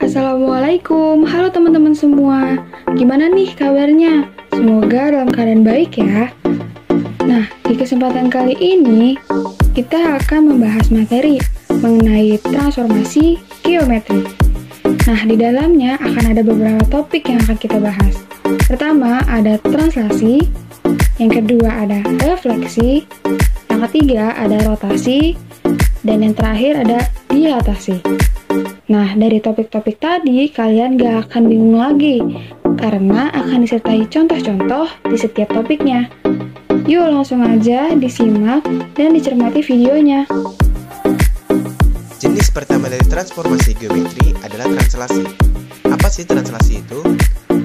Assalamualaikum, halo teman-teman semua. Gimana nih kabarnya? Semoga dalam keadaan baik ya. Nah, di kesempatan kali ini kita akan membahas materi mengenai transformasi geometri. Nah, di dalamnya akan ada beberapa topik yang akan kita bahas. Pertama ada translasi, yang kedua ada refleksi, yang ketiga ada rotasi, dan yang terakhir ada dilatasi. Nah, dari topik-topik tadi, kalian gak akan bingung lagi, karena akan disertai contoh-contoh di setiap topiknya. Yuk langsung aja disimak dan dicermati videonya. Jenis pertama dari transformasi geometri adalah translasi. Apa sih translasi itu?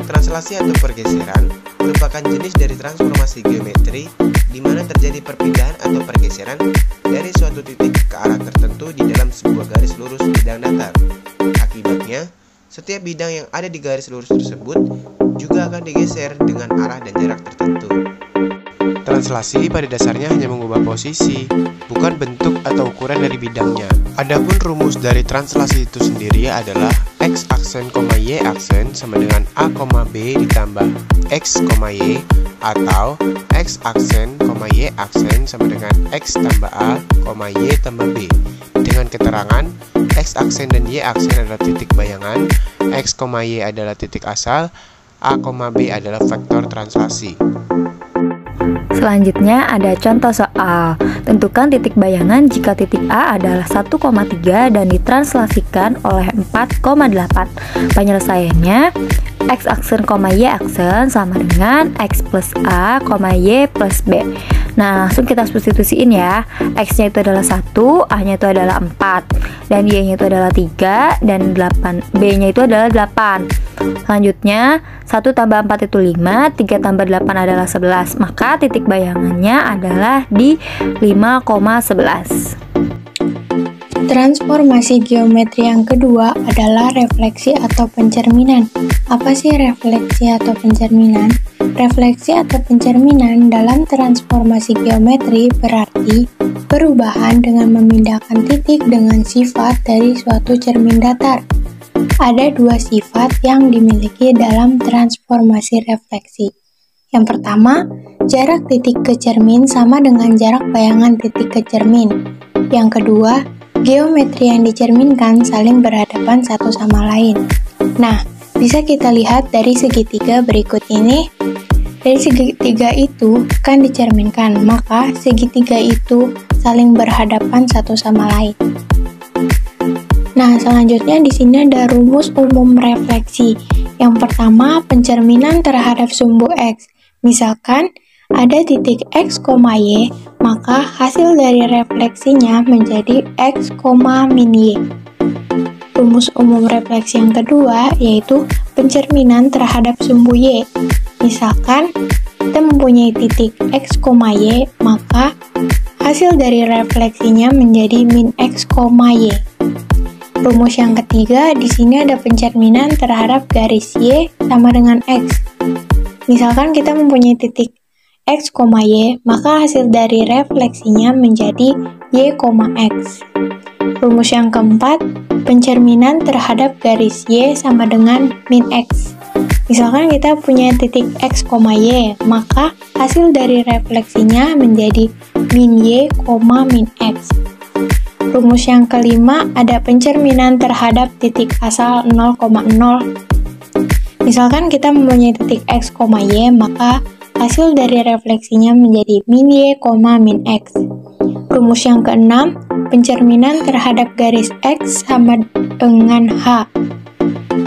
Translasi atau pergeseran merupakan jenis dari transformasi geometri di mana terjadi perpindahan atau pergeseran dari suatu titik ke arah tertentu di dalam sebuah garis lurus bidang datar. Akibatnya, setiap bidang yang ada di garis lurus tersebut juga akan digeser dengan arah dan jarak tertentu. Translasi pada dasarnya hanya mengubah posisi, bukan bentuk atau ukuran dari bidangnya. Adapun rumus dari translasi itu sendiri adalah X aksen, Y aksen sama dengan A, B ditambah X, Y atau X aksen, Y aksen sama dengan X tambah A, Y tambah B. Dengan keterangan X aksen dan Y aksen adalah titik bayangan, X, Y adalah titik asal, A, B adalah vektor translasi. Selanjutnya ada contoh soal. Tentukan titik bayangan jika titik A adalah 1,3 dan ditranslasikan oleh 4,8. Penyelesaiannya X aksen, Y aksen sama dengan X plus A, Y plus B. Nah, langsung kita substitusiin ya. X-nya itu adalah 1, A-nya itu adalah 4, dan Y-nya itu adalah 3, dan 8, B-nya itu adalah 8. Selanjutnya, 1 tambah 4 itu 5, 3 tambah 8 adalah 11. Maka titik bayangannya adalah di 5,11. Transformasi geometri yang kedua adalah refleksi atau pencerminan. Apa sih refleksi atau pencerminan? Refleksi atau pencerminan dalam transformasi geometri berarti perubahan dengan memindahkan titik dengan sifat dari suatu cermin datar. Ada dua sifat yang dimiliki dalam transformasi refleksi. Yang pertama, jarak titik ke cermin sama dengan jarak bayangan titik ke cermin. Yang kedua, geometri yang dicerminkan saling berhadapan satu sama lain. Nah, bisa kita lihat dari segitiga berikut ini. Dari segitiga itu kan dicerminkan, maka segitiga itu saling berhadapan satu sama lain. Nah, selanjutnya di sini ada rumus umum refleksi. Yang pertama, pencerminan terhadap sumbu X. Misalkan ada titik X, Y, maka hasil dari refleksinya menjadi X, min Y. Rumus umum refleksi yang kedua yaitu pencerminan terhadap sumbu Y. Misalkan kita mempunyai titik X, Y, maka hasil dari refleksinya menjadi min X, Y. Rumus yang ketiga, di sini ada pencerminan terhadap garis Y sama dengan X. Misalkan kita mempunyai titik X, Y, maka hasil dari refleksinya menjadi Y, X. Rumus yang keempat, pencerminan terhadap garis Y sama dengan min X. Misalkan kita punya titik X, Y, maka hasil dari refleksinya menjadi min Y, min X. Rumus yang kelima, ada pencerminan terhadap titik asal 0,0. Misalkan kita mempunyai titik X, Y, maka hasil dari refleksinya menjadi min Y, min X. Rumus yang keenam, pencerminan terhadap garis X sama dengan H.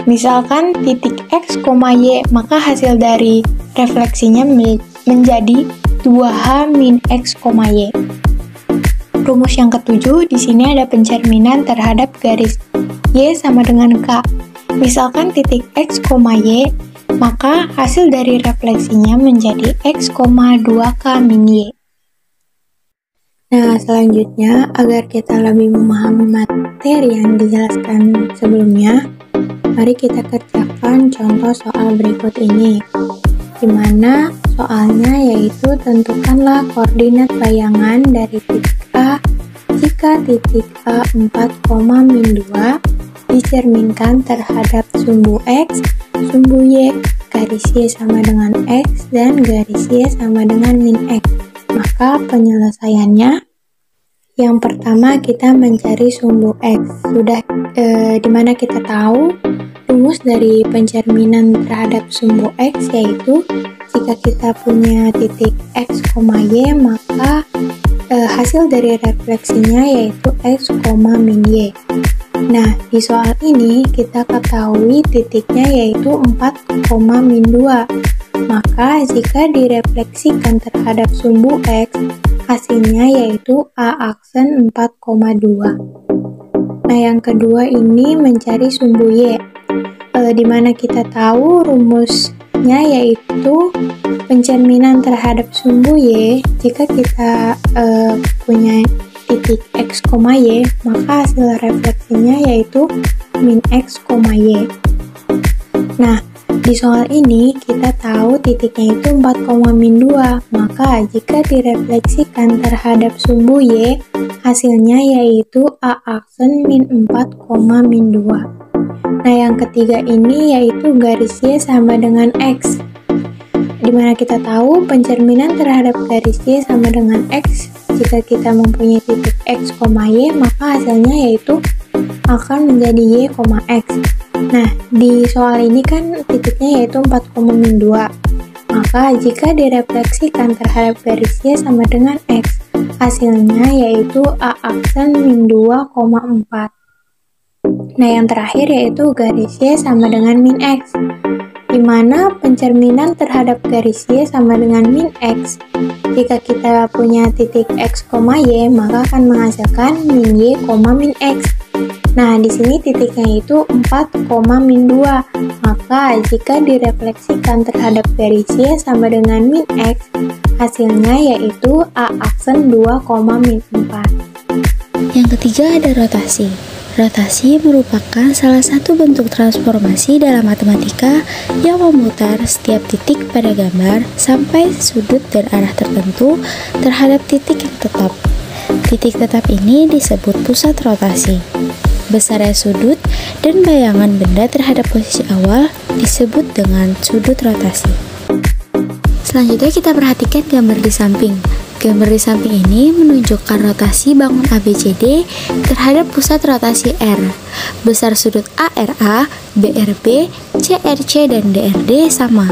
Misalkan titik X, Y, maka hasil dari refleksinya menjadi 2H min X, Y. Rumus yang ketujuh, di sini ada pencerminan terhadap garis Y sama dengan K. Misalkan titik X, Y, maka hasil dari refleksinya menjadi X, 2K min Y. Nah, selanjutnya, agar kita lebih memahami materi yang dijelaskan sebelumnya, mari kita kerjakan contoh soal berikut ini, di mana soalnya yaitu tentukanlah koordinat bayangan dari titik A jika titik A 4, min 2 dicerminkan terhadap sumbu X, sumbu Y, garis Y sama dengan X, dan garis Y sama dengan min X. Maka penyelesaiannya, yang pertama kita mencari sumbu X. Sudah dimana kita tahu rumus dari pencerminan terhadap sumbu X, yaitu jika kita punya titik X, Y, maka hasil dari refleksinya yaitu X, min Y. Nah, di soal ini kita ketahui titiknya yaitu 4, min 2. Maka jika direfleksikan terhadap sumbu X, hasilnya yaitu A aksen 4,2. Nah, yang kedua ini mencari sumbu Y. Dimana kita tahu rumusnya yaitu pencerminan terhadap sumbu Y, jika kita punya titik X, Y, maka hasil refleksinya yaitu min X, Y. Nah, di soal ini kita tahu titiknya itu 4, min 2, maka jika direfleksikan terhadap sumbu Y, hasilnya yaitu A aksen min 4, min 2. Nah, yang ketiga ini yaitu garis Y sama dengan X. Dimana kita tahu pencerminan terhadap garis Y sama dengan X, jika kita mempunyai titik X, Y, maka hasilnya yaitu akan menjadi Y, X. Nah, di soal ini kan titiknya yaitu 4, min 2. Maka jika direfleksikan terhadap garis Y sama dengan X, hasilnya yaitu A aksen min 2,4. Nah, yang terakhir yaitu garis Y sama dengan min X, dimana pencerminan terhadap garis Y sama dengan min X, jika kita punya titik X, Y, maka akan menghasilkan min Y, min X. Nah, di sini titiknya itu 4, min 2, maka jika direfleksikan terhadap garis Y sama dengan min X, hasilnya yaitu A aksen 2, min 4. Yang ketiga ada rotasi. Rotasi merupakan salah satu bentuk transformasi dalam matematika yang memutar setiap titik pada gambar sampai sudut dan arah tertentu terhadap titik yang tetap. Titik tetap ini disebut pusat rotasi. Besarnya sudut dan bayangan benda terhadap posisi awal disebut dengan sudut rotasi. Selanjutnya kita perhatikan gambar di samping. Gambar di samping ini menunjukkan rotasi bangun ABCD terhadap pusat rotasi R. Besar sudut ARA, BRB, CRC, dan DRD sama.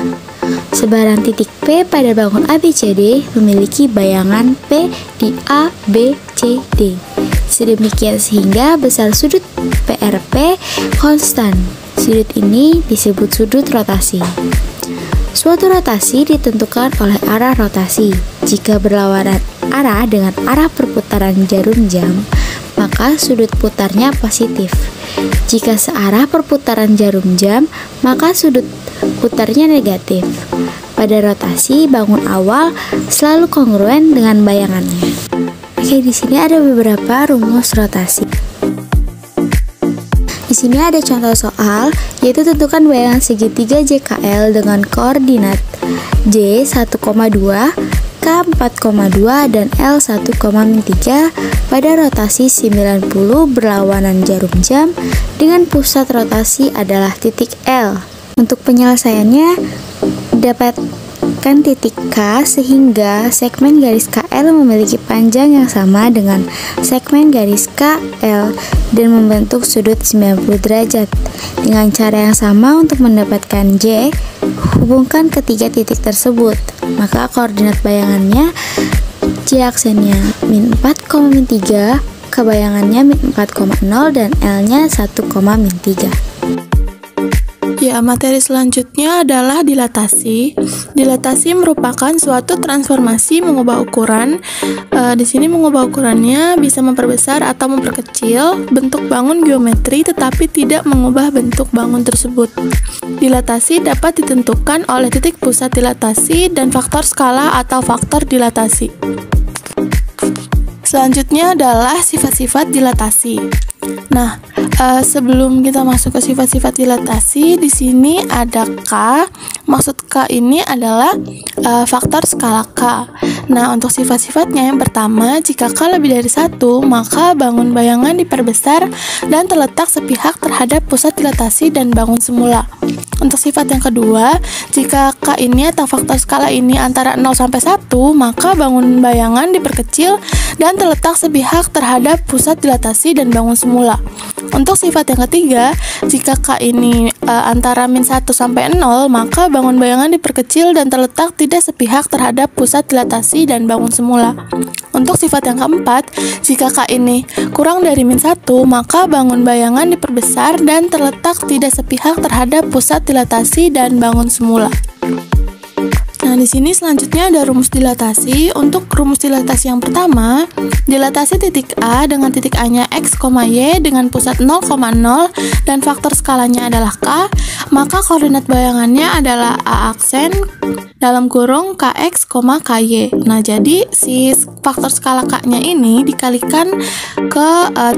Sebaran titik P pada bangun ABCD memiliki bayangan P di A, B, C, D. Sedemikian sehingga besar sudut PRP konstan. Sudut ini disebut sudut rotasi. Suatu rotasi ditentukan oleh arah rotasi. Jika berlawanan arah dengan arah perputaran jarum jam, maka sudut putarnya positif. Jika searah perputaran jarum jam, maka sudut putarnya negatif. Pada rotasi, bangun awal selalu kongruen dengan bayangannya. Oke, di sini ada beberapa rumus rotasi. Di sini ada contoh soal, yaitu tentukan bayangan segitiga JKL dengan koordinat J 1,2, K 4,2, dan L 1,3 pada rotasi 90 berlawanan jarum jam dengan pusat rotasi adalah titik L. Untuk penyelesaiannya, dapatkan titik K sehingga segmen garis KL memiliki panjang yang sama dengan segmen garis KL dan membentuk sudut 90 derajat. Dengan cara yang sama untuk mendapatkan J, hubungkan ketiga titik tersebut. Maka koordinat bayangannya J aksennya min 4,3, ke bayangannya min 4,0, dan L-nya 1,3. Ya, materi selanjutnya adalah dilatasi. Dilatasi merupakan suatu transformasi mengubah ukuran. Di sini mengubah ukurannya bisa memperbesar atau memperkecil bentuk bangun geometri, tetapi tidak mengubah bentuk bangun tersebut. Dilatasi dapat ditentukan oleh titik pusat dilatasi dan faktor skala atau faktor dilatasi. Selanjutnya adalah sifat-sifat dilatasi. Nah, sebelum kita masuk ke sifat-sifat dilatasi, di sini ada K. Maksud K ini adalah faktor skala K. Nah, untuk sifat-sifatnya yang pertama, jika K lebih dari 1, maka bangun bayangan diperbesar dan terletak sepihak terhadap pusat dilatasi dan bangun semula. Untuk sifat yang kedua, jika K ini atau faktor skala ini antara 0 sampai 1, maka bangun bayangan diperkecil dan terletak sepihak terhadap pusat dilatasi dan bangun semula. Untuk sifat yang ketiga, jika K ini antara min 1 sampai 0, maka bangun bayangan diperkecil dan terletak tidak sepihak terhadap pusat dilatasi dan bangun semula. Untuk sifat yang keempat, jika K ini kurang dari min 1, maka bangun bayangan diperbesar dan terletak tidak sepihak terhadap pusat dilatasi dan bangun semula. Nah, di sini selanjutnya ada rumus dilatasi. Untuk rumus dilatasi yang pertama, dilatasi titik A dengan titik A-nya X, Y dengan pusat 0,0 dan faktor skalanya adalah K, maka koordinat bayangannya adalah A aksen dalam kurung KX, KY. Nah, jadi si faktor skala K-nya ini dikalikan ke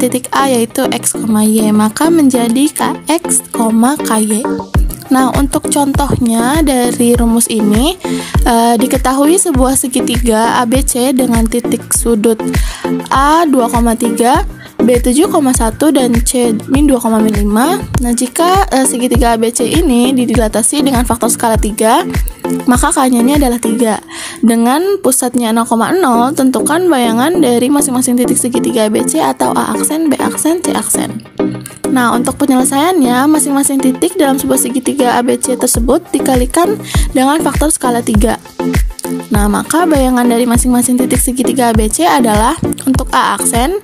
titik A yaitu X, Y, maka menjadi KX, KY. Nah, untuk contohnya dari rumus ini, diketahui sebuah segitiga ABC dengan titik sudut A 2,3, B 7,1 dan C min 2,5. Nah, jika segitiga ABC ini didilatasi dengan faktor skala 3, maka K-nya ini adalah 3. Dengan pusatnya 0,0, tentukan bayangan dari masing-masing titik segitiga ABC atau A aksen, B aksen, C aksen. Nah, untuk penyelesaiannya, masing-masing titik dalam sebuah segitiga ABC tersebut dikalikan dengan faktor skala 3. Nah, maka bayangan dari masing-masing titik segitiga ABC adalah untuk A aksen,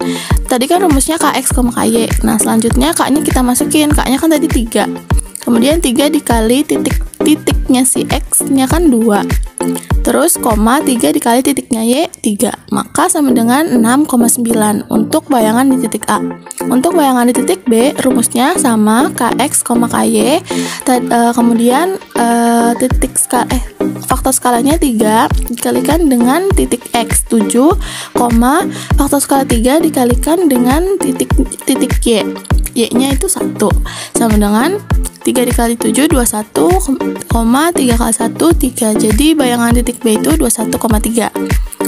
tadi kan rumusnya KX, KY. Nah, selanjutnya K-nya kita masukin, K-nya kan tadi 3. Kemudian 3 dikali titiknya si X-nya kan 2. Terus, 3 dikali titiknya Y, 3. Maka sama dengan 6,9 untuk bayangan di titik A. Untuk bayangan di titik B, rumusnya sama KX, KY. Kemudian faktor skalanya 3 dikalikan dengan titik X, 7, faktor skala 3 dikalikan dengan titik Y. Y-nya itu 1. Sama dengan 3 dikali 7, 21, 3 kali 1, 3. Jadi bayangan titik B itu 21,3.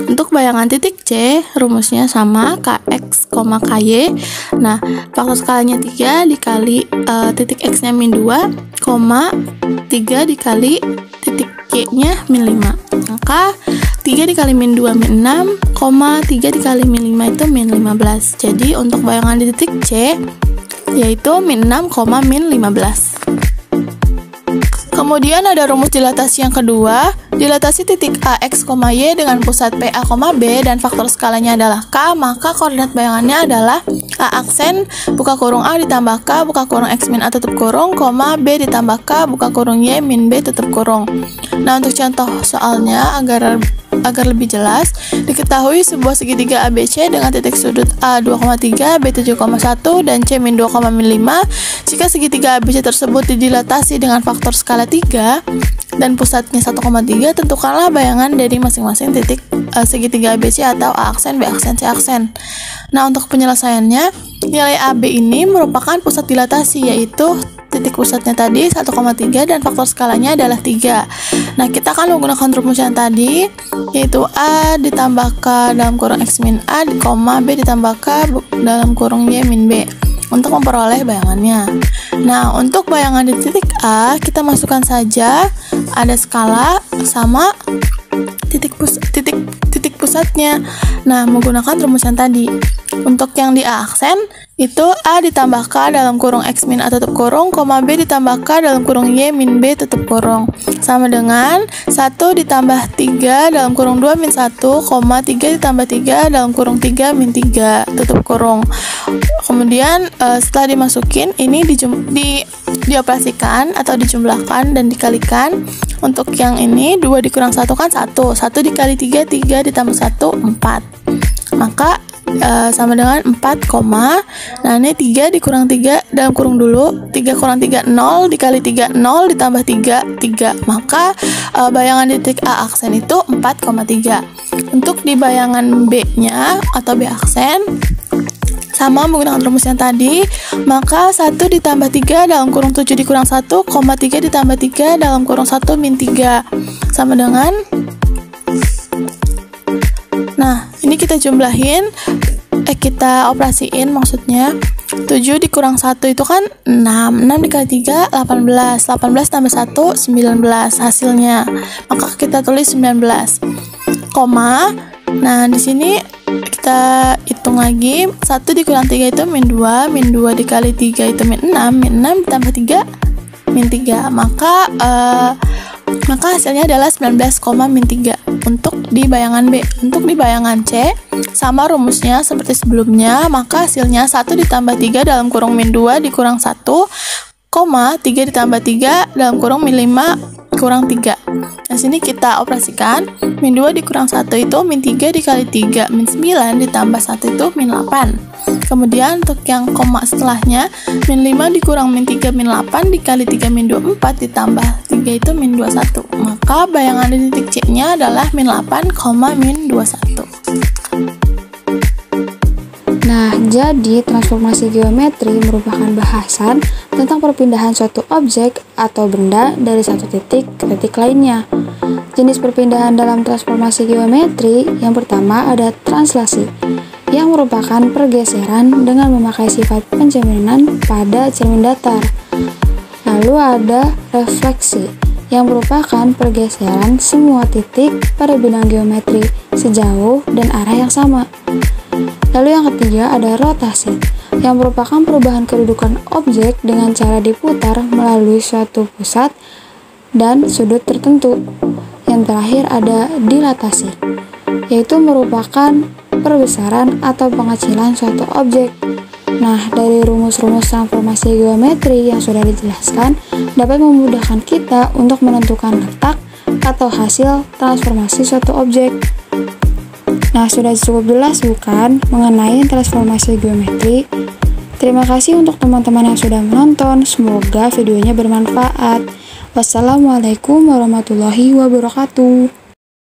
Untuk bayangan titik C, rumusnya sama KX, KY. Nah, faktor skalanya 3 dikali titik X-nya min 2, 3 dikali titik Y-nya min 5. Maka 3 dikali min 2 min 6, 3 dikali min 5 itu min 15. Jadi untuk bayangan di titik C yaitu min 6, min 15. Kemudian ada rumus dilatasi yang kedua, dilatasi titik A, X, Y dengan pusat P, A, B dan faktor skalanya adalah K, maka koordinat bayangannya adalah A aksen, buka kurung A ditambah K, buka kurung X min A tutup kurung, B ditambah K, buka kurung Y min B tutup kurung. Nah, untuk contoh soalnya agar lebih jelas, diketahui sebuah segitiga ABC dengan titik sudut A 2,3, B 7,1 dan C min 2,5. Jika segitiga ABC tersebut didilatasi dengan faktor skala 3 dan pusatnya 1,3, tentukanlah bayangan dari masing-masing titik segitiga ABC atau A aksen, B aksen, C aksen. Nah, untuk penyelesaiannya, nilai AB ini merupakan pusat dilatasi, yaitu titik pusatnya tadi 1,3 dan faktor skalanya adalah 3. Nah, kita akan menggunakan rumus yang tadi, yaitu A ditambah K dalam kurung X min A, B ditambah K dalam kurung Y min B untuk memperoleh bayangannya. Nah, untuk bayangan di titik A, kita masukkan saja ada skala sama titik pusatnya. Nah, menggunakan rumus yang tadi. Untuk yang di A aksen, itu A ditambah K dalam kurung X min A tutup kurung, B ditambah K dalam kurung Y min B tutup kurung. Sama dengan 1 ditambah 3 dalam kurung 2 min 1, 3 ditambah 3 dalam kurung 3 min 3 tutup kurung. Kemudian setelah dimasukin, ini dioperasikan atau dijumlahkan dan dikalikan. Untuk yang ini 2 dikurang 1 kan 1 dikali 3, 3 ditambah 1, 4. Maka sama dengan 4, nah ini 3 dikurang 3 dalam kurung dulu, 3 kurang 3, 0 dikali 3, 0 ditambah 3, 3. Maka bayangan titik A aksen itu 4,3. Untuk di bayangan B-nya atau B aksen, sama menggunakan rumus yang tadi, maka 1 ditambah 3 dalam kurung 7 dikurang 1, 3 ditambah 3 dalam kurung 1 min 3 sama dengan Ini kita jumlahin, kita operasiin maksudnya. 7 dikurang 1 itu kan 6 dikali 3, 18 tambah 1, 19 hasilnya. Maka kita tulis 19, koma. Nah, di sini kita hitung lagi. 1 dikurang 3 itu min 2 dikali 3 itu min 6 ditambah 3, min 3. Maka hasilnya adalah 19, min 3 untuk di bayangan B. Untuk di bayangan C, sama rumusnya seperti sebelumnya, maka hasilnya 1 ditambah 3 dalam kurung min 2 dikurang 1, 3 ditambah 3 dalam kurung min 5 kurang 3. Nah, sini kita operasikan. Min 2 dikurang 1 itu min 3 dikali 3, min 9 ditambah 1 itu min 8. Kemudian untuk yang koma setelahnya, min 5 dikurang min 3 min 8 dikali 3 min 2, 4 ditambah 3 itu min 21. Maka bayangan di titik C-nya adalah min 8, min 21. Nah, jadi transformasi geometri merupakan bahasan tentang perpindahan suatu objek atau benda dari satu titik ke titik lainnya. Jenis perpindahan dalam transformasi geometri yang pertama ada translasi, yang merupakan pergeseran dengan memakai sifat pencerminan pada cermin datar. Lalu ada refleksi, yang merupakan pergeseran semua titik pada bidang geometri sejauh dan arah yang sama. Lalu yang ketiga ada rotasi, yang merupakan perubahan kedudukan objek dengan cara diputar melalui suatu pusat dan sudut tertentu. Yang terakhir ada dilatasi, yaitu merupakan perbesaran atau pengecilan suatu objek. Nah, dari rumus-rumus transformasi geometri yang sudah dijelaskan dapat memudahkan kita untuk menentukan letak atau hasil transformasi suatu objek. Nah, sudah cukup jelas bukan mengenai transformasi geometri? Terima kasih untuk teman-teman yang sudah menonton. Semoga videonya bermanfaat. Wassalamualaikum warahmatullahi wabarakatuh.